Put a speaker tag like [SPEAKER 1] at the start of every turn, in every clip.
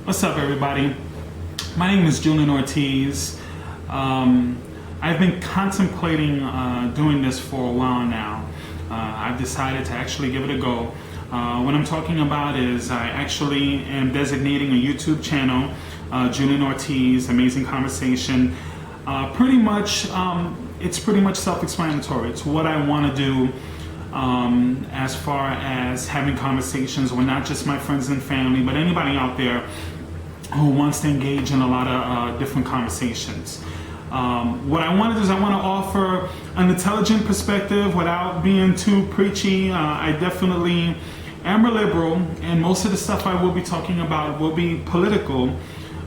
[SPEAKER 1] What's up, everybody? My name is Julian Ortiz. I've been contemplating doing this for a while now. I've decided to actually give it a go. What I'm talking about is I actually am designating a YouTube channel, Julian Ortiz, Amazing Conversation. It's pretty much self-explanatory. It's what I want to do as far as having conversations with not just my friends and family, but anybody out there who wants to engage in a lot of different conversations. What I want to do is I want to offer an intelligent perspective without being too preachy. I definitely am a liberal, and most of the stuff I will be talking about will be political,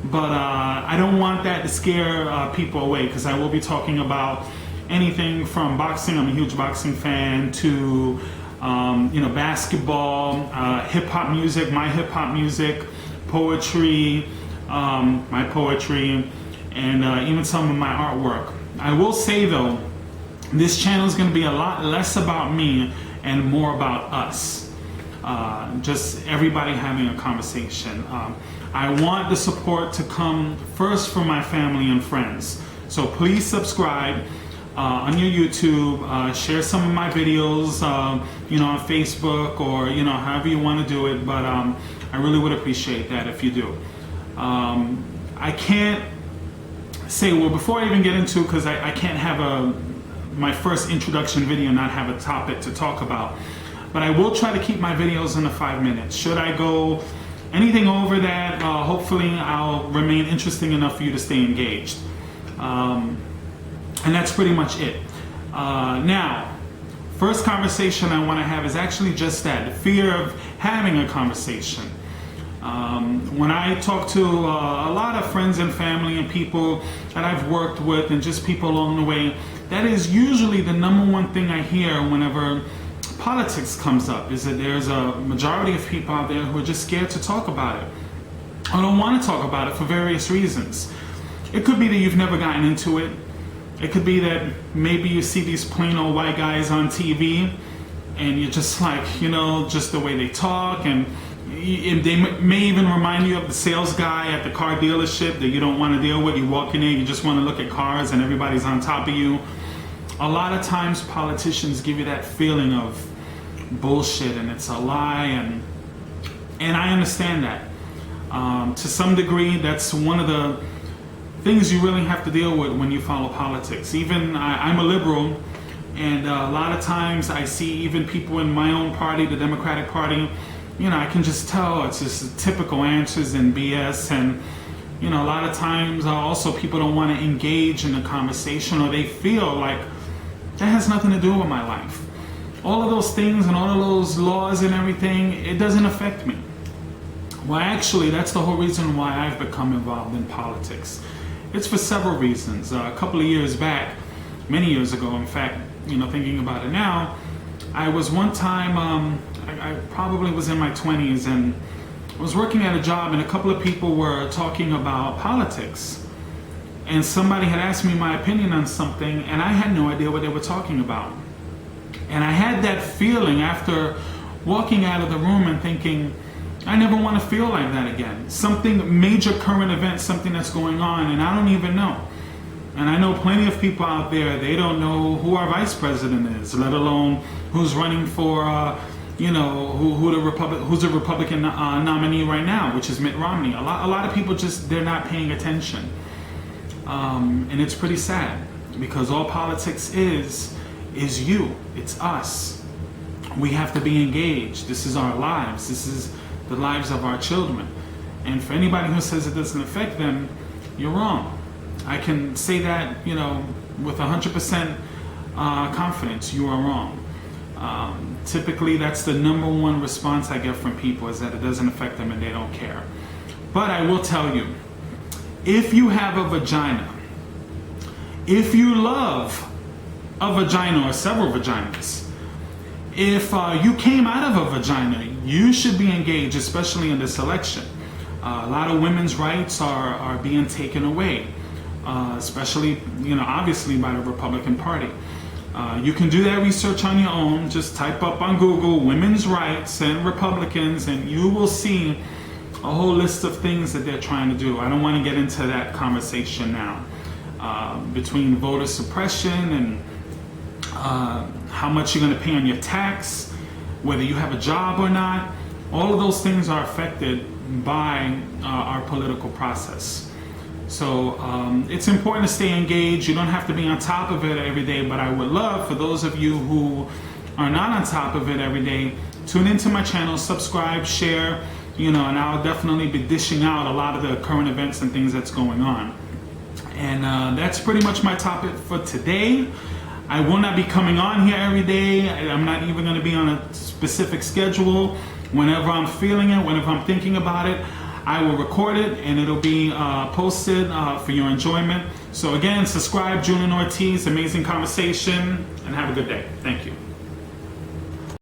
[SPEAKER 1] but I don't want that to scare people away, because I will be talking about anything from boxing. I'm a huge boxing fan, to basketball, hip-hop music, my hip-hop music, poetry, my poetry, and even some of my artwork. I will say though, this channel is going to be a lot less about me and more about us. Just everybody having a conversation. I want the support to come first from my family and friends. So please subscribe on your YouTube, share some of my videos, on Facebook, or however you want to do it. But I really would appreciate that if you do. I can't say, well, before I even get into, because I can't have my first introduction video not have a topic to talk about. But I will try to keep my videos under 5 minutes. Should I go anything over that, hopefully I'll remain interesting enough for you to stay engaged. And that's pretty much it. Now, first conversation I want to have is actually just that, the fear of having a conversation. When I talk to a lot of friends and family and people that I've worked with, and just people along the way, that is usually the number one thing I hear whenever politics comes up, is that there's a majority of people out there who are just scared to talk about it, or don't want to talk about it for various reasons. It could be that you've never gotten into it. It could be that maybe you see these plain old white guys on TV and you're just like, just the way they talk, and they may even remind you of the sales guy at the car dealership that you don't want to deal with. You walk in there, you just want to look at cars and everybody's on top of you. A lot of times politicians give you that feeling of bullshit and it's a lie, and I understand that. To some degree, that's one of the things you really have to deal with when you follow politics. Even I'm a liberal, and a lot of times I see even people in my own party, the Democratic Party, I can just tell it's just typical answers and BS, and a lot of times also people don't want to engage in the conversation, or they feel like that has nothing to do with my life. All of those things and all of those laws and everything, it doesn't affect me. Well, actually, that's the whole reason why I've become involved in politics. It's for several reasons. A couple of years back, many years ago, in fact, thinking about it now, I was one time, I probably was in my 20s, and I was working at a job, and a couple of people were talking about politics. And somebody had asked me my opinion on something, and I had no idea what they were talking about. And I had that feeling after walking out of the room and thinking, I never want to feel like that again. Something, major current event, something that's going on, and I don't even know. And I know plenty of people out there, they don't know who our vice president is, let alone who's running for, who's a Republican nominee right now, which is Mitt Romney. A lot of people they're not paying attention. And it's pretty sad, because all politics is you. It's us. We have to be engaged. This is our lives. This is the lives of our children. And for anybody who says it doesn't affect them, you're wrong. I can say that, with 100% confidence, you are wrong. Typically, that's the number one response I get from people, is that it doesn't affect them and they don't care. But I will tell you, if you have a vagina, if you love a vagina or several vaginas, if you came out of a vagina, you should be engaged, especially in this election. A lot of women's rights are being taken away, especially, obviously by the Republican Party. You can do that research on your own. Just type up on Google women's rights and Republicans, and you will see a whole list of things that they're trying to do. I don't want to get into that conversation now. Between voter suppression and how much you're going to pay on your tax, whether you have a job or not, all of those things are affected by our political process. So it's important to stay engaged. You don't have to be on top of it every day, but I would love for those of you who are not on top of it every day, tune into my channel, subscribe, share, and I'll definitely be dishing out a lot of the current events and things that's going on. And that's pretty much my topic for today. I will not be coming on here every day. I'm not even going to be on a specific schedule. Whenever I'm feeling it, whenever I'm thinking about it, I will record it and it'll be posted for your enjoyment. So again, subscribe, Julian Ortiz, amazing conversation, and have a good day. Thank you.